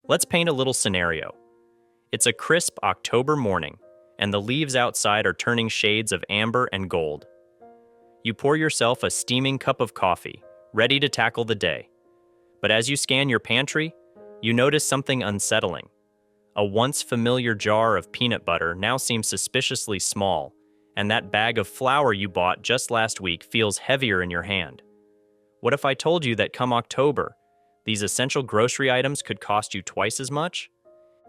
Let's paint a little scenario. It's a crisp October morning, and the leaves outside are turning shades of amber and gold. You pour yourself a steaming cup of coffee, ready to tackle the day. But as you scan your pantry, you notice something unsettling. A once familiar jar of peanut butter now seems suspiciously small, and that bag of flour you bought just last week feels heavier in your hand. What if I told you that come October, these essential grocery items could cost you twice as much?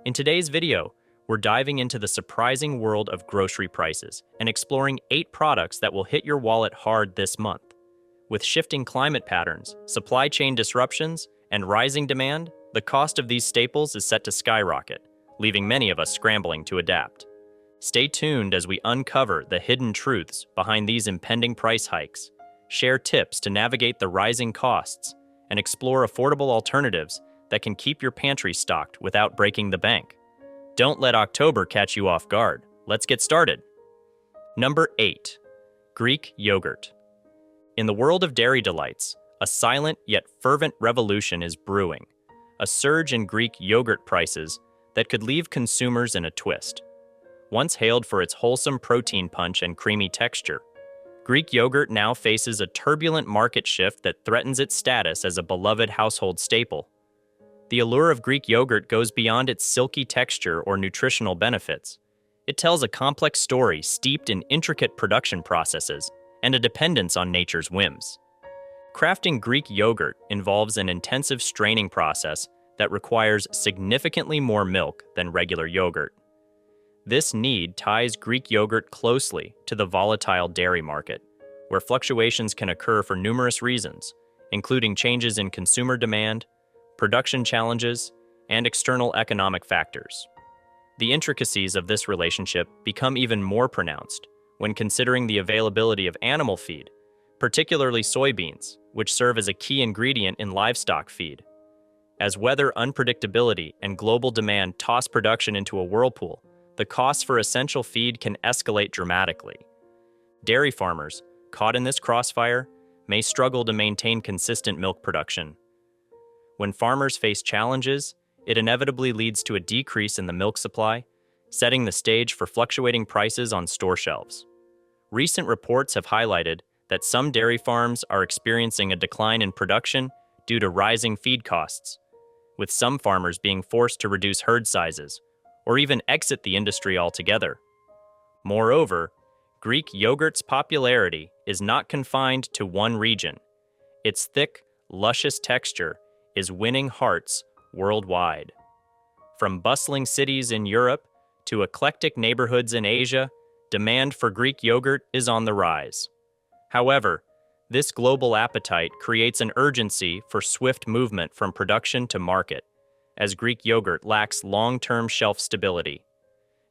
In today's video, we're diving into the surprising world of grocery prices and exploring 8 products that will hit your wallet hard this month. With shifting climate patterns, supply chain disruptions, and rising demand, the cost of these staples is set to skyrocket, leaving many of us scrambling to adapt. Stay tuned as we uncover the hidden truths behind these impending price hikes, share tips to navigate the rising costs, and explore affordable alternatives that can keep your pantry stocked without breaking the bank. Don't let October catch you off guard. Let's get started. Number 8. Greek yogurt. In the world of dairy delights, a silent yet fervent revolution is brewing, a surge in Greek yogurt prices that could leave consumers in a twist. Once hailed for its wholesome protein punch and creamy texture, Greek yogurt now faces a turbulent market shift that threatens its status as a beloved household staple. The allure of Greek yogurt goes beyond its silky texture or nutritional benefits. It tells a complex story steeped in intricate production processes and a dependence on nature's whims. Crafting Greek yogurt involves an intensive straining process that requires significantly more milk than regular yogurt. This need ties Greek yogurt closely to the volatile dairy market, where fluctuations can occur for numerous reasons, including changes in consumer demand, production challenges, and external economic factors. The intricacies of this relationship become even more pronounced when considering the availability of animal feed, particularly soybeans, which serve as a key ingredient in livestock feed. As weather unpredictability and global demand toss production into a whirlpool, the costs for essential feed can escalate dramatically. Dairy farmers, caught in this crossfire, may struggle to maintain consistent milk production. When farmers face challenges, it inevitably leads to a decrease in the milk supply, setting the stage for fluctuating prices on store shelves. Recent reports have highlighted that some dairy farms are experiencing a decline in production due to rising feed costs, with some farmers being forced to reduce herd sizes or even exit the industry altogether. Moreover, Greek yogurt's popularity is not confined to one region. Its thick, luscious texture is winning hearts worldwide. From bustling cities in Europe to eclectic neighborhoods in Asia, demand for Greek yogurt is on the rise. However, this global appetite creates an urgency for swift movement from production to market, as Greek yogurt lacks long-term shelf stability.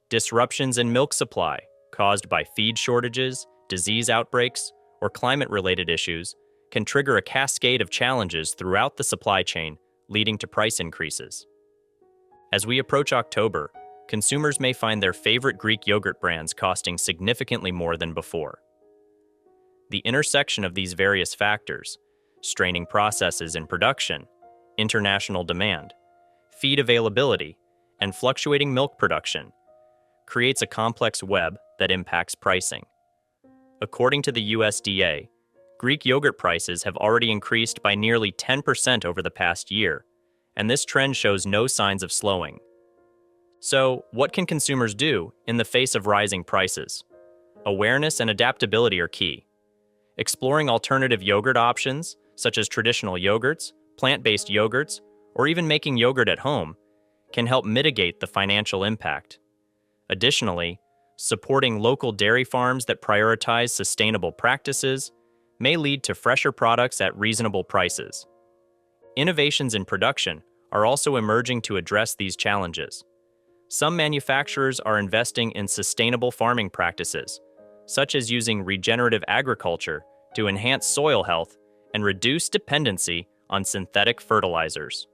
Disruptions in milk supply, caused by feed shortages, disease outbreaks, or climate-related issues, can trigger a cascade of challenges throughout the supply chain, leading to price increases. As we approach October, consumers may find their favorite Greek yogurt brands costing significantly more than before. The intersection of these various factors, straining processes in production, international demand, feed availability, and fluctuating milk production, creates a complex web that impacts pricing. According to the USDA, Greek yogurt prices have already increased by nearly 10% over the past year, and this trend shows no signs of slowing. So, what can consumers do in the face of rising prices? Awareness and adaptability are key. Exploring alternative yogurt options, such as traditional yogurts, plant-based yogurts, or even making yogurt at home, can help mitigate the financial impact. Additionally, supporting local dairy farms that prioritize sustainable practices may lead to fresher products at reasonable prices. Innovations in production are also emerging to address these challenges. Some manufacturers are investing in sustainable farming practices, such as using regenerative agriculture to enhance soil health and reduce dependency on synthetic fertilizers.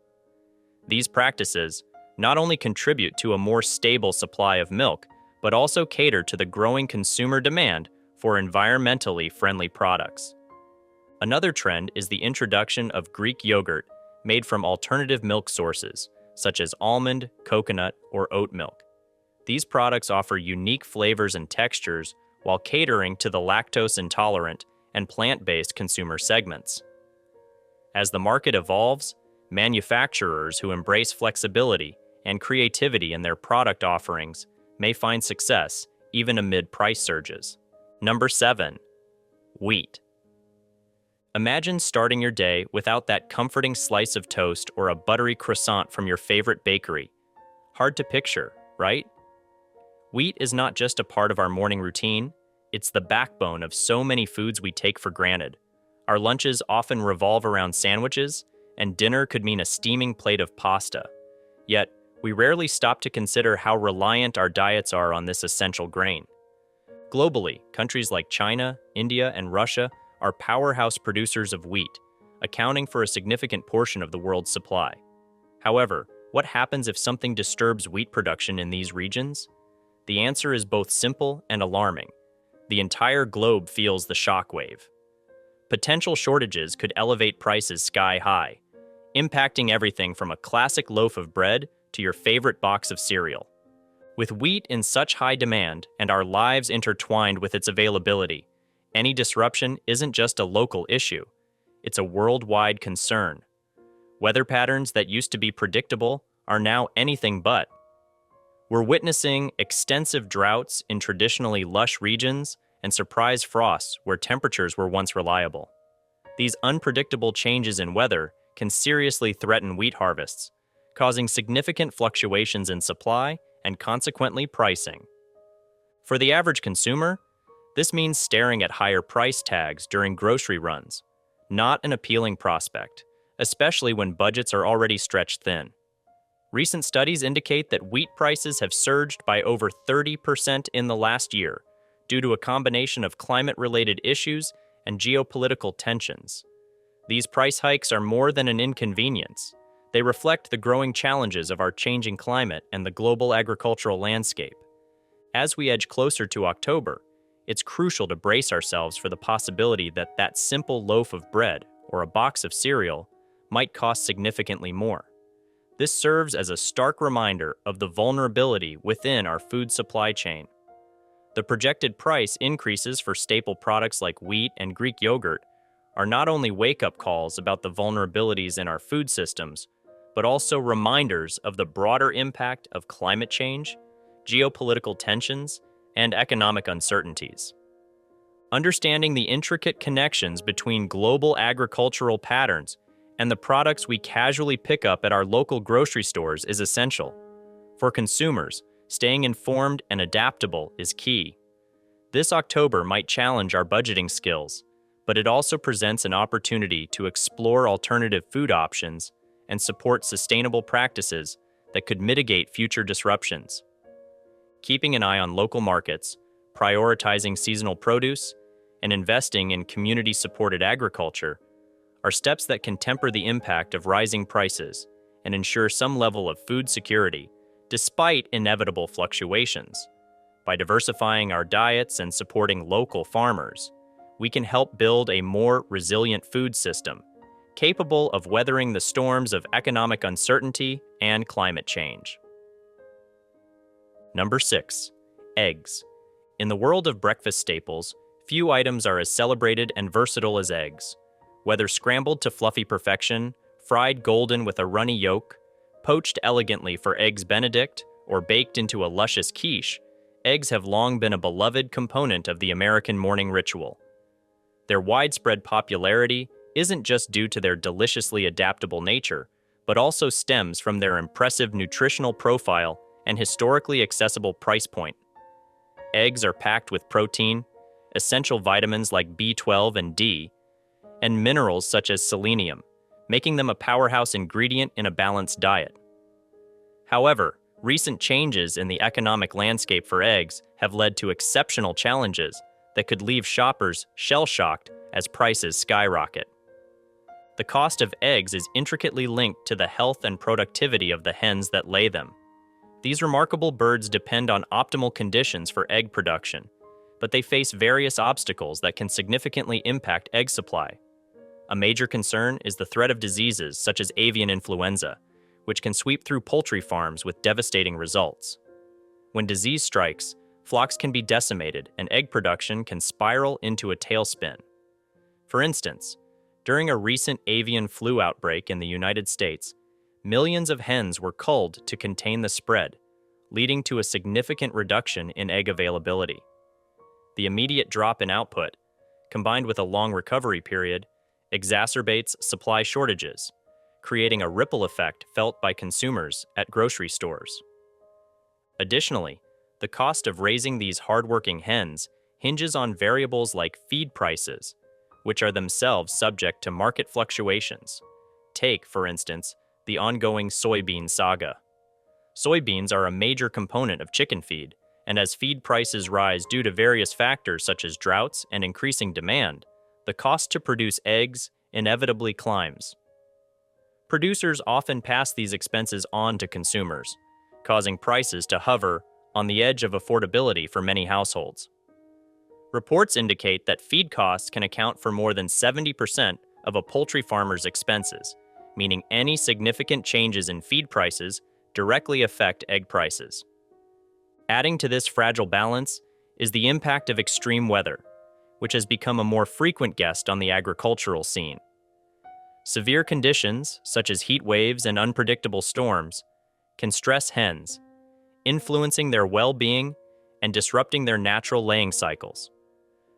These practices not only contribute to a more stable supply of milk, but also cater to the growing consumer demand for environmentally friendly products. Another trend is the introduction of Greek yogurt made from alternative milk sources, such as almond, coconut, or oat milk. These products offer unique flavors and textures while catering to the lactose intolerant and plant-based consumer segments. As the market evolves, manufacturers who embrace flexibility and creativity in their product offerings may find success even amid price surges. Number 7. Wheat. Imagine starting your day without that comforting slice of toast or a buttery croissant from your favorite bakery. Hard to picture, right? Wheat is not just a part of our morning routine, it's the backbone of so many foods we take for granted. Our lunches often revolve around sandwiches, and dinner could mean a steaming plate of pasta. Yet, we rarely stop to consider how reliant our diets are on this essential grain. Globally, countries like China, India, and Russia are powerhouse producers of wheat, accounting for a significant portion of the world's supply. However, what happens if something disturbs wheat production in these regions? The answer is both simple and alarming. The entire globe feels the shockwave. Potential shortages could elevate prices sky high, impacting everything from a classic loaf of bread to your favorite box of cereal. With wheat in such high demand and our lives intertwined with its availability, any disruption isn't just a local issue, it's a worldwide concern. Weather patterns that used to be predictable are now anything but. We're witnessing extensive droughts in traditionally lush regions and surprise frosts where temperatures were once reliable. These unpredictable changes in weather can seriously threaten wheat harvests, causing significant fluctuations in supply and consequently pricing. For the average consumer, this means staring at higher price tags during grocery runs, not an appealing prospect, especially when budgets are already stretched thin. Recent studies indicate that wheat prices have surged by over 30% in the last year due to a combination of climate-related issues and geopolitical tensions. These price hikes are more than an inconvenience. They reflect the growing challenges of our changing climate and the global agricultural landscape. As we edge closer to October, it's crucial to brace ourselves for the possibility that that simple loaf of bread or a box of cereal might cost significantly more. This serves as a stark reminder of the vulnerability within our food supply chain. The projected price increases for staple products like wheat and Greek yogurt are not only wake-up calls about the vulnerabilities in our food systems, but also reminders of the broader impact of climate change, geopolitical tensions, and economic uncertainties. Understanding the intricate connections between global agricultural patterns and the products we casually pick up at our local grocery stores is essential. For consumers, staying informed and adaptable is key. This October might challenge our budgeting skills, but it also presents an opportunity to explore alternative food options and support sustainable practices that could mitigate future disruptions. Keeping an eye on local markets, prioritizing seasonal produce, and investing in community-supported agriculture are steps that can temper the impact of rising prices and ensure some level of food security, despite inevitable fluctuations. By diversifying our diets and supporting local farmers, we can help build a more resilient food system, capable of weathering the storms of economic uncertainty and climate change. Number 6. Eggs. In the world of breakfast staples, few items are as celebrated and versatile as eggs. Whether scrambled to fluffy perfection, fried golden with a runny yolk, poached elegantly for eggs Benedict, or baked into a luscious quiche, eggs have long been a beloved component of the American morning ritual. Their widespread popularity isn't just due to their deliciously adaptable nature, but also stems from their impressive nutritional profile and historically accessible price point. Eggs are packed with protein, essential vitamins like B12 and D, and minerals such as selenium, making them a powerhouse ingredient in a balanced diet. However, recent changes in the economic landscape for eggs have led to exceptional challenges that could leave shoppers shell-shocked as prices skyrocket. The cost of eggs is intricately linked to the health and productivity of the hens that lay them. These remarkable birds depend on optimal conditions for egg production, but they face various obstacles that can significantly impact egg supply. A major concern is the threat of diseases such as avian influenza, which can sweep through poultry farms with devastating results. When disease strikes, flocks can be decimated and egg production can spiral into a tailspin. For instance, during a recent avian flu outbreak in the United States, millions of hens were culled to contain the spread, leading to a significant reduction in egg availability. The immediate drop in output, combined with a long recovery period, exacerbates supply shortages, creating a ripple effect felt by consumers at grocery stores. Additionally, the cost of raising these hardworking hens hinges on variables like feed prices, which are themselves subject to market fluctuations. Take, for instance, the ongoing soybean saga. Soybeans are a major component of chicken feed, and as feed prices rise due to various factors such as droughts and increasing demand, the cost to produce eggs inevitably climbs. Producers often pass these expenses on to consumers, causing prices to hover on the edge of affordability for many households. Reports indicate that feed costs can account for more than 70% of a poultry farmer's expenses, meaning any significant changes in feed prices directly affect egg prices. Adding to this fragile balance is the impact of extreme weather, which has become a more frequent guest on the agricultural scene. Severe conditions, such as heat waves and unpredictable storms, can stress hens, influencing their well-being and disrupting their natural laying cycles.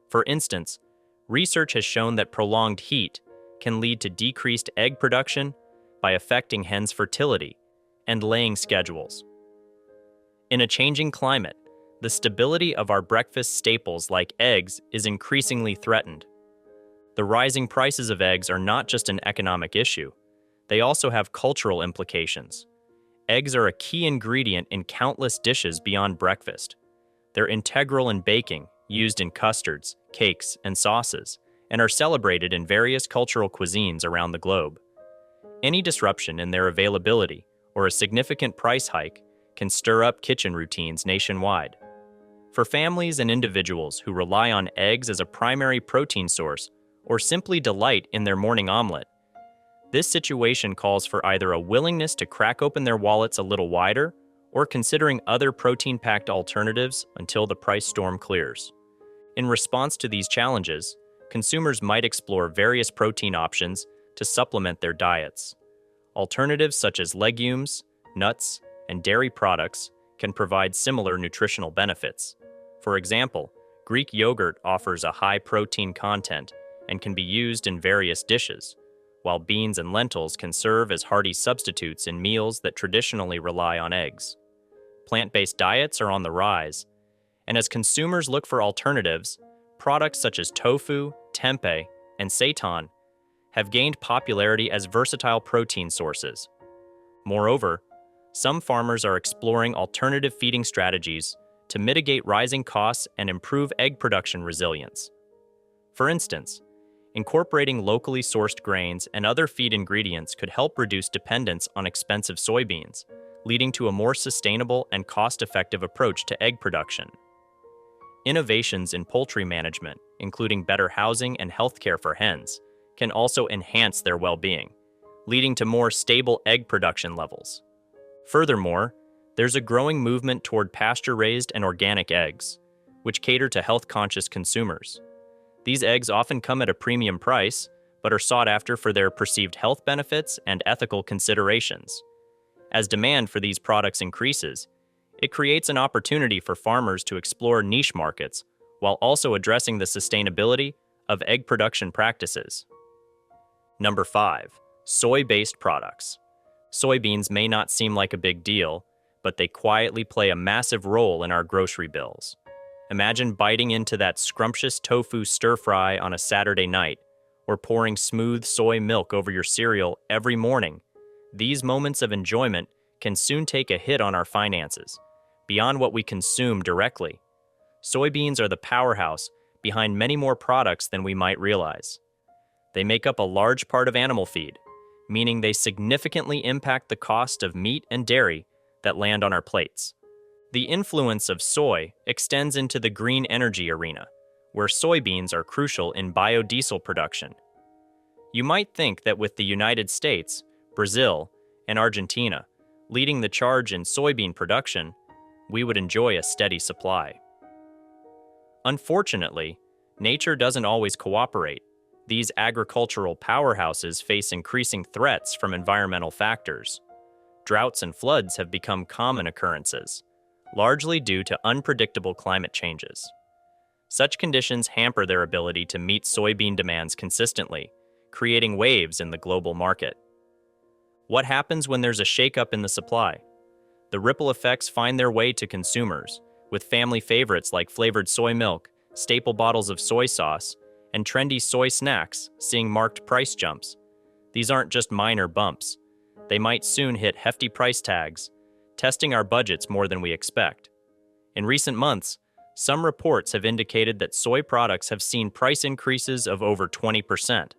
For instance, research has shown that prolonged heat can lead to decreased egg production by affecting hens' fertility and laying schedules. In a changing climate, the stability of our breakfast staples like eggs is increasingly threatened. The rising prices of eggs are not just an economic issue, they also have cultural implications. Eggs are a key ingredient in countless dishes beyond breakfast. They're integral in baking, used in custards, cakes, and sauces, and are celebrated in various cultural cuisines around the globe. Any disruption in their availability or a significant price hike can stir up kitchen routines nationwide. For families and individuals who rely on eggs as a primary protein source or simply delight in their morning omelet, this situation calls for either a willingness to crack open their wallets a little wider or considering other protein-packed alternatives until the price storm clears. In response to these challenges, consumers might explore various protein options to supplement their diets. Alternatives such as legumes, nuts, and dairy products can provide similar nutritional benefits. For example, Greek yogurt offers a high protein content and can be used in various dishes, while beans and lentils can serve as hearty substitutes in meals that traditionally rely on eggs. Plant-based diets are on the rise, and as consumers look for alternatives, products such as tofu, tempeh, and seitan have gained popularity as versatile protein sources. Moreover, some farmers are exploring alternative feeding strategies to mitigate rising costs and improve egg production resilience. For instance, incorporating locally sourced grains and other feed ingredients could help reduce dependence on expensive soybeans, leading to a more sustainable and cost-effective approach to egg production. Innovations in poultry management, including better housing and healthcare for hens, can also enhance their well-being, leading to more stable egg production levels. Furthermore, there's a growing movement toward pasture-raised and organic eggs, which cater to health-conscious consumers. These eggs often come at a premium price, but are sought after for their perceived health benefits and ethical considerations. As demand for these products increases, it creates an opportunity for farmers to explore niche markets while also addressing the sustainability of egg production practices. Number 5. Soy-based products. Soybeans may not seem like a big deal, but they quietly play a massive role in our grocery bills. Imagine biting into that scrumptious tofu stir-fry on a Saturday night, or pouring smooth soy milk over your cereal every morning. These moments of enjoyment can soon take a hit on our finances, beyond what we consume directly. Soybeans are the powerhouse behind many more products than we might realize. They make up a large part of animal feed, meaning they significantly impact the cost of meat and dairy that land on our plates. The influence of soy extends into the green energy arena, where soybeans are crucial in biodiesel production. You might think that with the United States, Brazil, and Argentina, leading the charge in soybean production, we would enjoy a steady supply. Unfortunately, nature doesn't always cooperate. These agricultural powerhouses face increasing threats from environmental factors. Droughts and floods have become common occurrences, largely due to unpredictable climate changes. Such conditions hamper their ability to meet soybean demands consistently, creating waves in the global market. What happens when there's a shakeup in the supply? The ripple effects find their way to consumers, with family favorites like flavored soy milk, staple bottles of soy sauce, and trendy soy snacks seeing marked price jumps. These aren't just minor bumps. They might soon hit hefty price tags, testing our budgets more than we expect. In recent months, some reports have indicated that soy products have seen price increases of over 20%,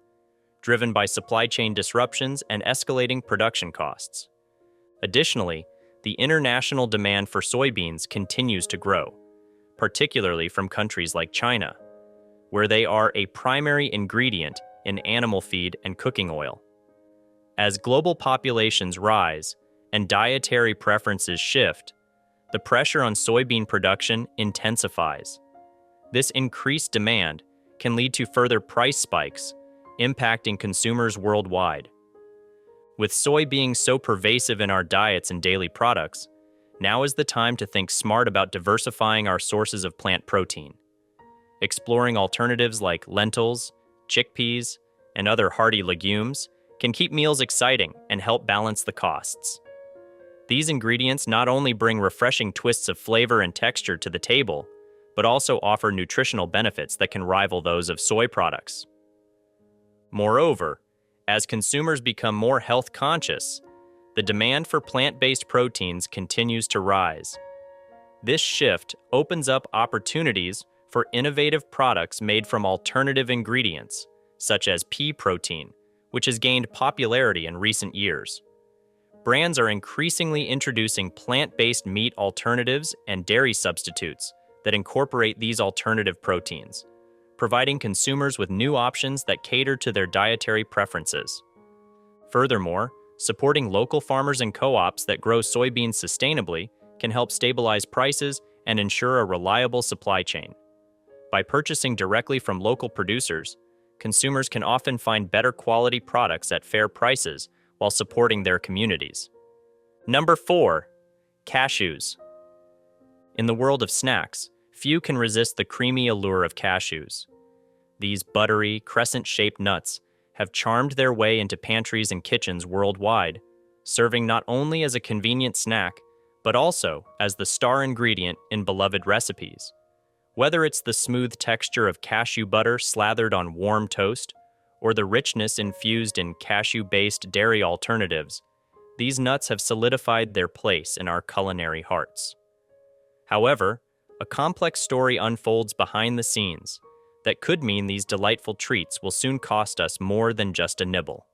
driven by supply chain disruptions and escalating production costs. Additionally, the international demand for soybeans continues to grow, particularly from countries like China, where they are a primary ingredient in animal feed and cooking oil. As global populations rise and dietary preferences shift, the pressure on soybean production intensifies. This increased demand can lead to further price spikes, impacting consumers worldwide. With soy being so pervasive in our diets and daily products, now is the time to think smart about diversifying our sources of plant protein. Exploring alternatives like lentils, chickpeas, and other hearty legumes can keep meals exciting and help balance the costs. These ingredients not only bring refreshing twists of flavor and texture to the table, but also offer nutritional benefits that can rival those of soy products. Moreover, as consumers become more health conscious, the demand for plant-based proteins continues to rise. This shift opens up opportunities for innovative products made from alternative ingredients, such as pea protein, which has gained popularity in recent years. Brands are increasingly introducing plant-based meat alternatives and dairy substitutes that incorporate these alternative proteins, providing consumers with new options that cater to their dietary preferences. Furthermore, supporting local farmers and co-ops that grow soybeans sustainably can help stabilize prices and ensure a reliable supply chain. By purchasing directly from local producers, consumers can often find better quality products at fair prices while supporting their communities. Number 4. Cashews. In the world of snacks, few can resist the creamy allure of cashews. These buttery, crescent-shaped nuts have charmed their way into pantries and kitchens worldwide, serving not only as a convenient snack, but also as the star ingredient in beloved recipes. Whether it's the smooth texture of cashew butter slathered on warm toast, or the richness infused in cashew-based dairy alternatives, these nuts have solidified their place in our culinary hearts. However, a complex story unfolds behind the scenes that could mean these delightful treats will soon cost us more than just a nibble.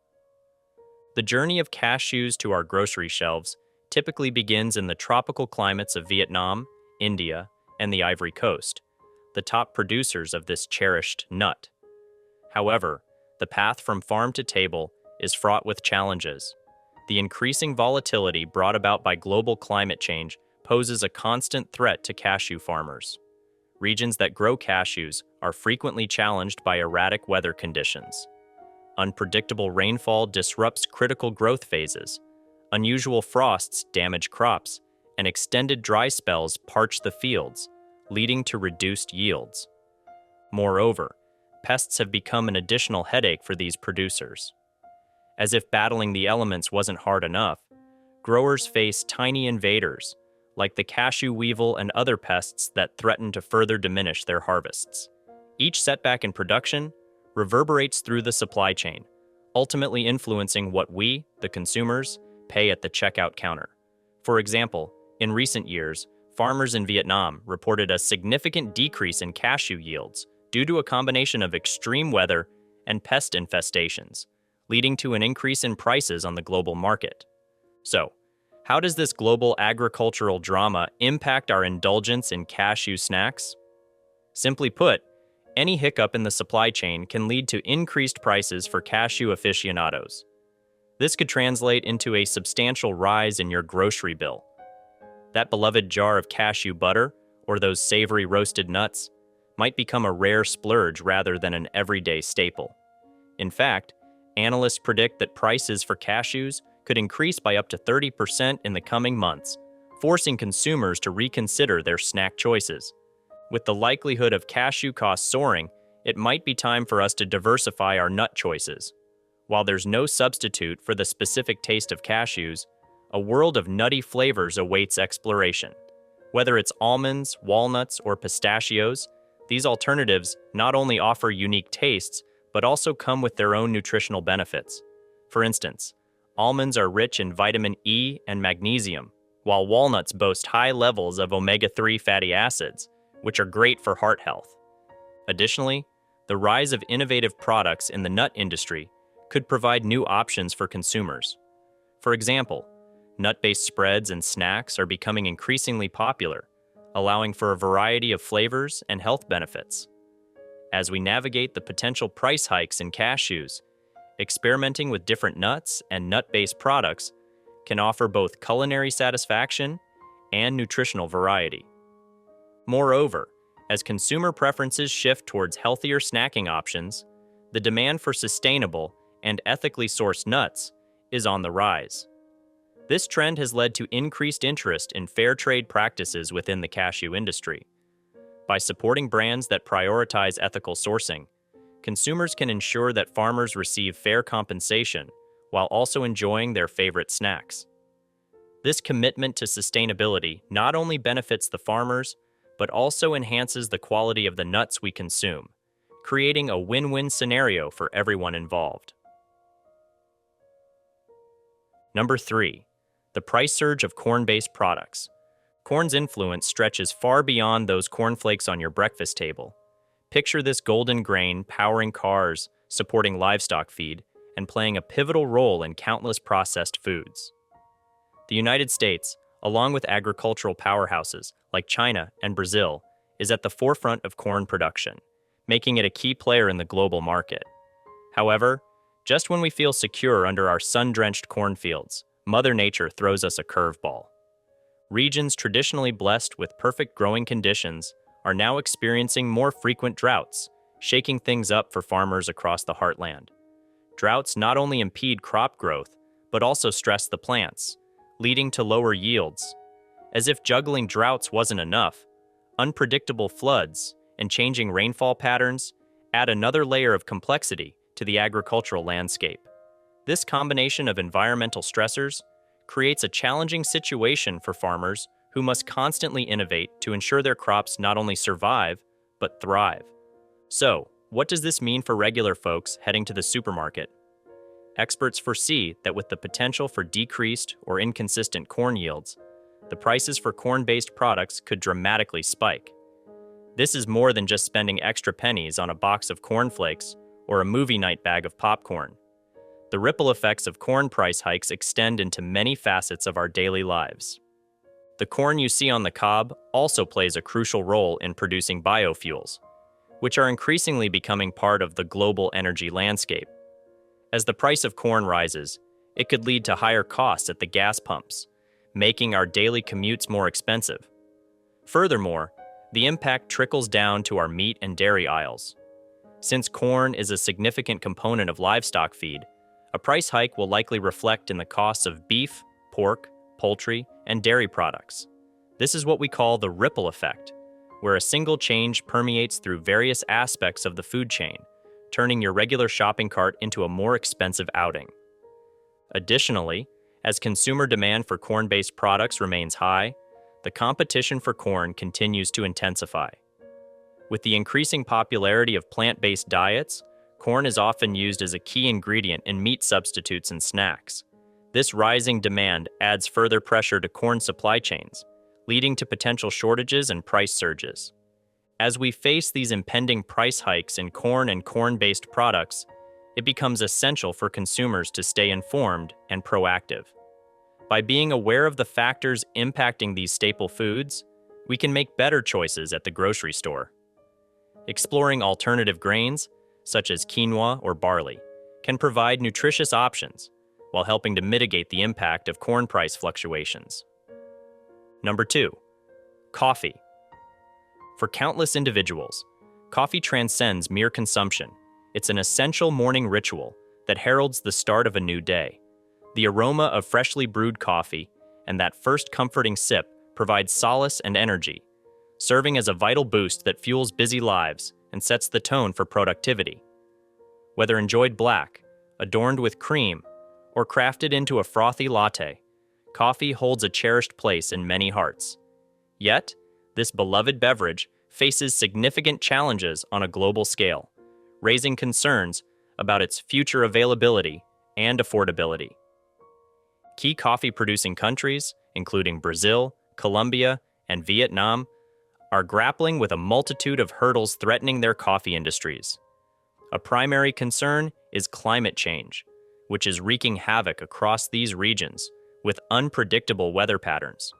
The journey of cashews to our grocery shelves typically begins in the tropical climates of Vietnam, India, and the Ivory Coast, the top producers of this cherished nut. However, the path from farm to table is fraught with challenges. The increasing volatility brought about by global climate change poses a constant threat to cashew farmers. Regions that grow cashews are frequently challenged by erratic weather conditions. Unpredictable rainfall disrupts critical growth phases. Unusual frosts damage crops, and extended dry spells parch the fields, leading to reduced yields. Moreover, pests have become an additional headache for these producers. As if battling the elements wasn't hard enough, growers face tiny invaders, like the cashew weevil and other pests that threaten to further diminish their harvests. Each setback in production reverberates through the supply chain, ultimately influencing what we, the consumers, pay at the checkout counter. For example, in recent years, farmers in Vietnam reported a significant decrease in cashew yields due to a combination of extreme weather and pest infestations, leading to an increase in prices on the global market. So, how does this global agricultural drama impact our indulgence in cashew snacks? Simply put, any hiccup in the supply chain can lead to increased prices for cashew aficionados. This could translate into a substantial rise in your grocery bill. That beloved jar of cashew butter, or those savory roasted nuts, might become a rare splurge rather than an everyday staple. In fact, analysts predict that prices for cashews could increase by up to 30% in the coming months, forcing consumers to reconsider their snack choices. With the likelihood of cashew costs soaring, it might be time for us to diversify our nut choices. While there's no substitute for the specific taste of cashews, a world of nutty flavors awaits exploration. Whether it's almonds, walnuts, or pistachios, these alternatives not only offer unique tastes, but also come with their own nutritional benefits. For instance, almonds are rich in vitamin E and magnesium, while walnuts boast high levels of omega-3 fatty acids, which are great for heart health. Additionally, the rise of innovative products in the nut industry could provide new options for consumers. For example, nut-based spreads and snacks are becoming increasingly popular, allowing for a variety of flavors and health benefits. As we navigate the potential price hikes in cashews, experimenting with different nuts and nut-based products can offer both culinary satisfaction and nutritional variety. Moreover, as consumer preferences shift towards healthier snacking options, the demand for sustainable and ethically sourced nuts is on the rise. This trend has led to increased interest in fair trade practices within the cashew industry. By supporting brands that prioritize ethical sourcing, consumers can ensure that farmers receive fair compensation while also enjoying their favorite snacks. This commitment to sustainability not only benefits the farmers, but also enhances the quality of the nuts we consume, creating a win-win scenario for everyone involved. Number 3. The price surge of corn-based products. Corn's influence stretches far beyond those cornflakes on your breakfast table. Picture this golden grain powering cars, supporting livestock feed, and playing a pivotal role in countless processed foods. The United States, along with agricultural powerhouses like China and Brazil, is at the forefront of corn production, making it a key player in the global market. However, just when we feel secure under our sun-drenched cornfields, Mother Nature throws us a curveball. Regions traditionally blessed with perfect growing conditions are now experiencing more frequent droughts, shaking things up for farmers across the heartland. Droughts not only impede crop growth, but also stress the plants, leading to lower yields. As if juggling droughts wasn't enough, unpredictable floods and changing rainfall patterns add another layer of complexity to the agricultural landscape. This combination of environmental stressors creates a challenging situation for farmers who must constantly innovate to ensure their crops not only survive, but thrive. So, what does this mean for regular folks heading to the supermarket? Experts foresee that with the potential for decreased or inconsistent corn yields, the prices for corn-based products could dramatically spike. This is more than just spending extra pennies on a box of cornflakes or a movie night bag of popcorn. The ripple effects of corn price hikes extend into many facets of our daily lives. The corn you see on the cob also plays a crucial role in producing biofuels, which are increasingly becoming part of the global energy landscape. As the price of corn rises, it could lead to higher costs at the gas pumps, making our daily commutes more expensive. Furthermore, the impact trickles down to our meat and dairy aisles. Since corn is a significant component of livestock feed, a price hike will likely reflect in the costs of beef, pork, poultry, and dairy products. This is what we call the ripple effect, where a single change permeates through various aspects of the food chain, turning your regular shopping cart into a more expensive outing. Additionally, as consumer demand for corn-based products remains high, the competition for corn continues to intensify. With the increasing popularity of plant-based diets, corn is often used as a key ingredient in meat substitutes and snacks. This rising demand adds further pressure to corn supply chains, leading to potential shortages and price surges. As we face these impending price hikes in corn and corn-based products, it becomes essential for consumers to stay informed and proactive. By being aware of the factors impacting these staple foods, we can make better choices at the grocery store. Exploring alternative grains, such as quinoa or barley, can provide nutritious options, while helping to mitigate the impact of corn price fluctuations. Number 2. Coffee. For countless individuals, coffee transcends mere consumption. It's an essential morning ritual that heralds the start of a new day. The aroma of freshly brewed coffee and that first comforting sip provides solace and energy, serving as a vital boost that fuels busy lives and sets the tone for productivity. Whether enjoyed black, adorned with cream, or crafted into a frothy latte, coffee holds a cherished place in many hearts. Yet, this beloved beverage faces significant challenges on a global scale, raising concerns about its future availability and affordability. Key coffee-producing countries, including Brazil, Colombia, and Vietnam, are grappling with a multitude of hurdles threatening their coffee industries. A primary concern is climate change, which is wreaking havoc across these regions with unpredictable weather patterns.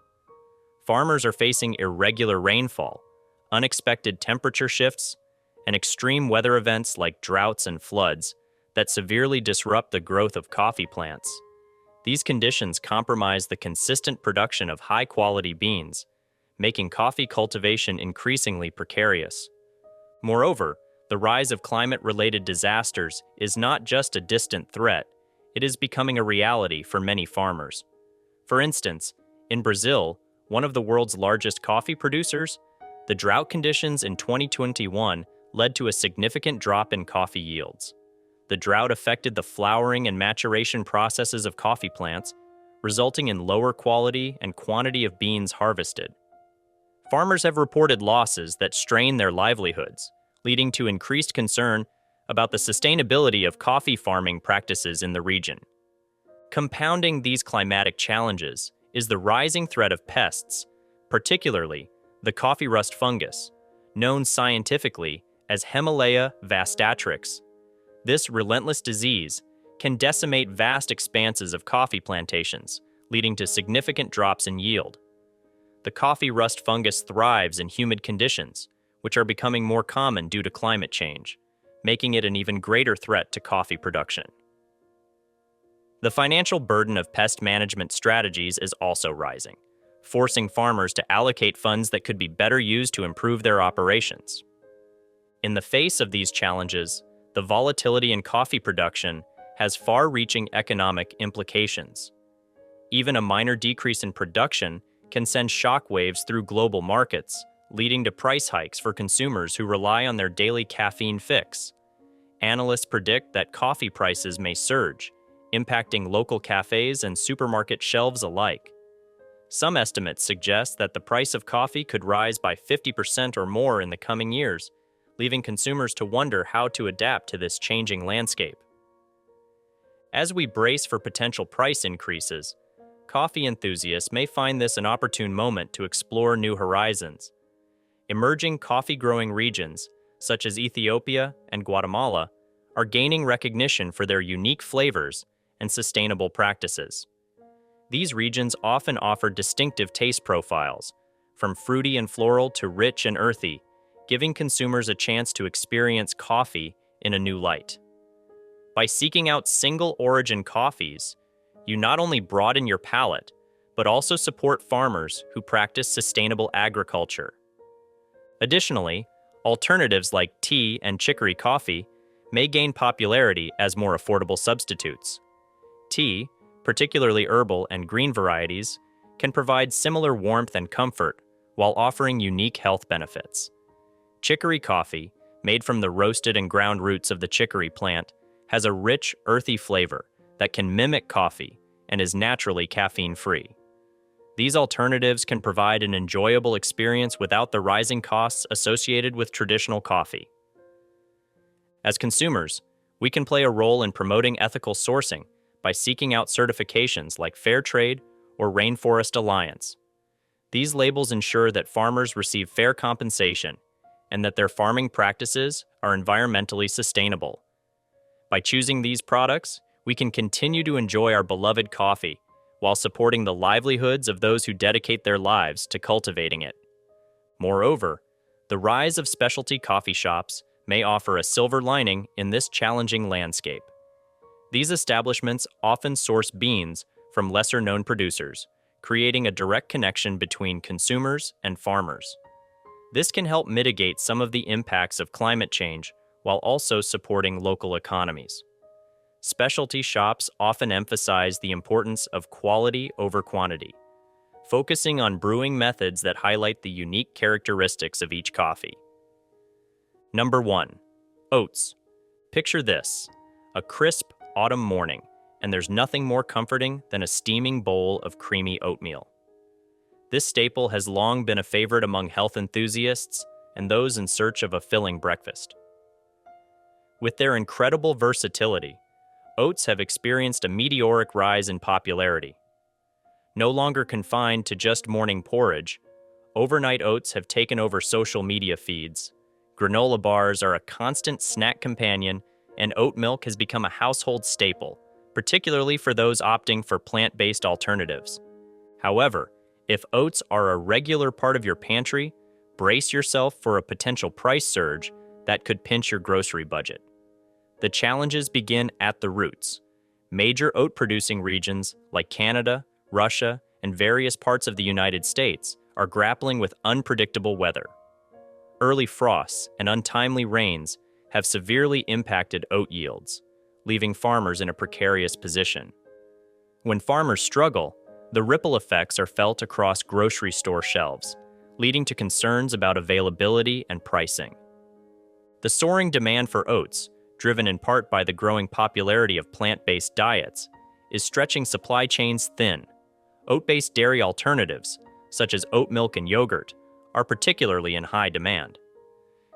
Farmers are facing irregular rainfall, unexpected temperature shifts, and extreme weather events like droughts and floods that severely disrupt the growth of coffee plants. These conditions compromise the consistent production of high-quality beans, making coffee cultivation increasingly precarious. Moreover, the rise of climate-related disasters is not just a distant threat, it is becoming a reality for many farmers. For instance, in Brazil, one of the world's largest coffee producers, the drought conditions in 2021 led to a significant drop in coffee yields. The drought affected the flowering and maturation processes of coffee plants, resulting in lower quality and quantity of beans harvested. Farmers have reported losses that strain their livelihoods, leading to increased concern about the sustainability of coffee farming practices in the region. Compounding these climatic challenges is the rising threat of pests, particularly the coffee rust fungus, known scientifically as Himalaya vastatrix. This relentless disease can decimate vast expanses of coffee plantations, leading to significant drops in yield. The coffee rust fungus thrives in humid conditions, which are becoming more common due to climate change, making it an even greater threat to coffee production. The financial burden of pest management strategies is also rising, forcing farmers to allocate funds that could be better used to improve their operations. In the face of these challenges, the volatility in coffee production has far-reaching economic implications. Even a minor decrease in production can send shockwaves through global markets, leading to price hikes for consumers who rely on their daily caffeine fix. Analysts predict that coffee prices may surge, impacting local cafes and supermarket shelves alike. Some estimates suggest that the price of coffee could rise by 50% or more in the coming years, leaving consumers to wonder how to adapt to this changing landscape. As we brace for potential price increases, coffee enthusiasts may find this an opportune moment to explore new horizons. Emerging coffee-growing regions, such as Ethiopia and Guatemala, are gaining recognition for their unique flavors and sustainable practices. These regions often offer distinctive taste profiles, from fruity and floral to rich and earthy, giving consumers a chance to experience coffee in a new light. By seeking out single-origin coffees, you not only broaden your palate, but also support farmers who practice sustainable agriculture. Additionally, alternatives like tea and chicory coffee may gain popularity as more affordable substitutes. Tea, particularly herbal and green varieties, can provide similar warmth and comfort while offering unique health benefits. Chicory coffee, made from the roasted and ground roots of the chicory plant, has a rich, earthy flavor that can mimic coffee and is naturally caffeine-free. These alternatives can provide an enjoyable experience without the rising costs associated with traditional coffee. As consumers, we can play a role in promoting ethical sourcing by seeking out certifications like Fair Trade or Rainforest Alliance. These labels ensure that farmers receive fair compensation and that their farming practices are environmentally sustainable. By choosing these products, we can continue to enjoy our beloved coffee while supporting the livelihoods of those who dedicate their lives to cultivating it. Moreover, the rise of specialty coffee shops may offer a silver lining in this challenging landscape. These establishments often source beans from lesser-known producers, creating a direct connection between consumers and farmers. This can help mitigate some of the impacts of climate change while also supporting local economies. Specialty shops often emphasize the importance of quality over quantity, focusing on brewing methods that highlight the unique characteristics of each coffee. Number 1. Oats. Picture this: a crisp autumn morning, and there's nothing more comforting than a steaming bowl of creamy oatmeal. This staple has long been a favorite among health enthusiasts and those in search of a filling breakfast. With their incredible versatility, oats have experienced a meteoric rise in popularity. No longer confined to just morning porridge, overnight oats have taken over social media feeds. Granola bars are a constant snack companion, and oat milk has become a household staple, particularly for those opting for plant-based alternatives. However, if oats are a regular part of your pantry, brace yourself for a potential price surge that could pinch your grocery budget. The challenges begin at the roots. Major oat-producing regions like Canada, Russia, and various parts of the United States are grappling with unpredictable weather. Early frosts and untimely rains have severely impacted oat yields, leaving farmers in a precarious position. When farmers struggle, the ripple effects are felt across grocery store shelves, leading to concerns about availability and pricing. The soaring demand for oats, driven in part by the growing popularity of plant-based diets, is stretching supply chains thin. Oat-based dairy alternatives, such as oat milk and yogurt, are particularly in high demand.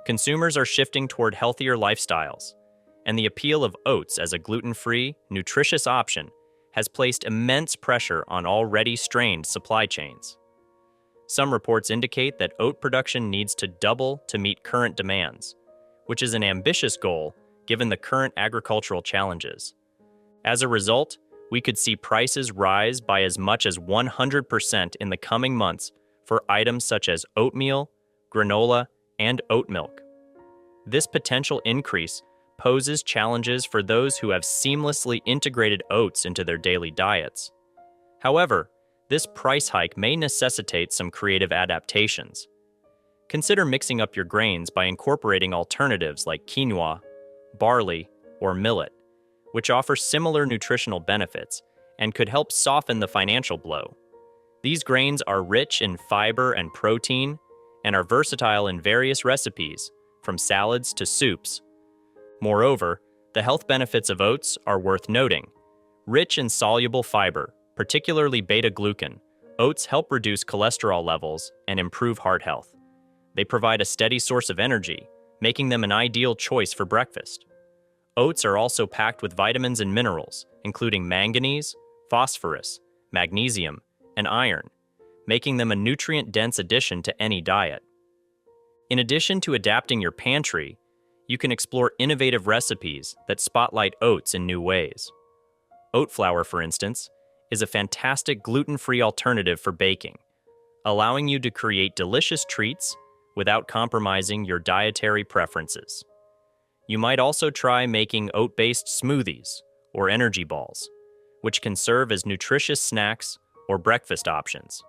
Consumers are shifting toward healthier lifestyles, and the appeal of oats as a gluten-free, nutritious option has placed immense pressure on already strained supply chains. Some reports indicate that oat production needs to double to meet current demands, which is an ambitious goal given the current agricultural challenges. As a result, we could see prices rise by as much as 100% in the coming months for items such as oatmeal, granola, and oat milk. This potential increase poses challenges for those who have seamlessly integrated oats into their daily diets. However, this price hike may necessitate some creative adaptations. Consider mixing up your grains by incorporating alternatives like quinoa, barley, or millet, which offer similar nutritional benefits and could help soften the financial blow. These grains are rich in fiber and protein and are versatile in various recipes, from salads to soups. Moreover, the health benefits of oats are worth noting. Rich in soluble fiber, particularly beta-glucan, oats help reduce cholesterol levels and improve heart health. They provide a steady source of energy, making them an ideal choice for breakfast. Oats are also packed with vitamins and minerals, including manganese, phosphorus, magnesium, and iron, making them a nutrient-dense addition to any diet. In addition to adapting your pantry, you can explore innovative recipes that spotlight oats in new ways. Oat flour, for instance, is a fantastic gluten-free alternative for baking, allowing you to create delicious treats without compromising your dietary preferences. You might also try making oat-based smoothies or energy balls, which can serve as nutritious snacks or breakfast options.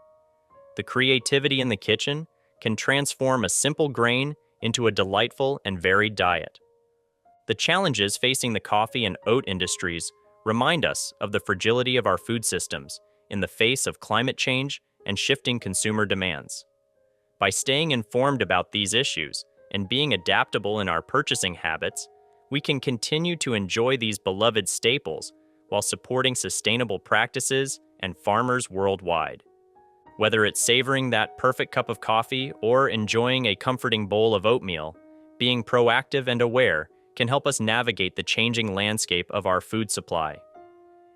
The creativity in the kitchen can transform a simple grain into a delightful and varied diet. The challenges facing the coffee and oat industries remind us of the fragility of our food systems in the face of climate change and shifting consumer demands. By staying informed about these issues and being adaptable in our purchasing habits, we can continue to enjoy these beloved staples while supporting sustainable practices and farmers worldwide. Whether it's savoring that perfect cup of coffee or enjoying a comforting bowl of oatmeal, being proactive and aware can help us navigate the changing landscape of our food supply.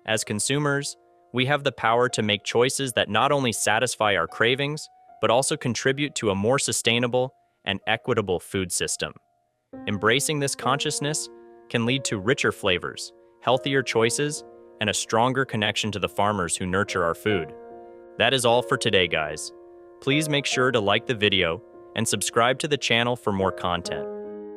As consumers, we have the power to make choices that not only satisfy our cravings, but also contribute to a more sustainable and equitable food system. Embracing this consciousness can lead to richer flavors, healthier choices, and a stronger connection to the farmers who nurture our food. That is all for today, guys. Please make sure to like the video and subscribe to the channel for more content.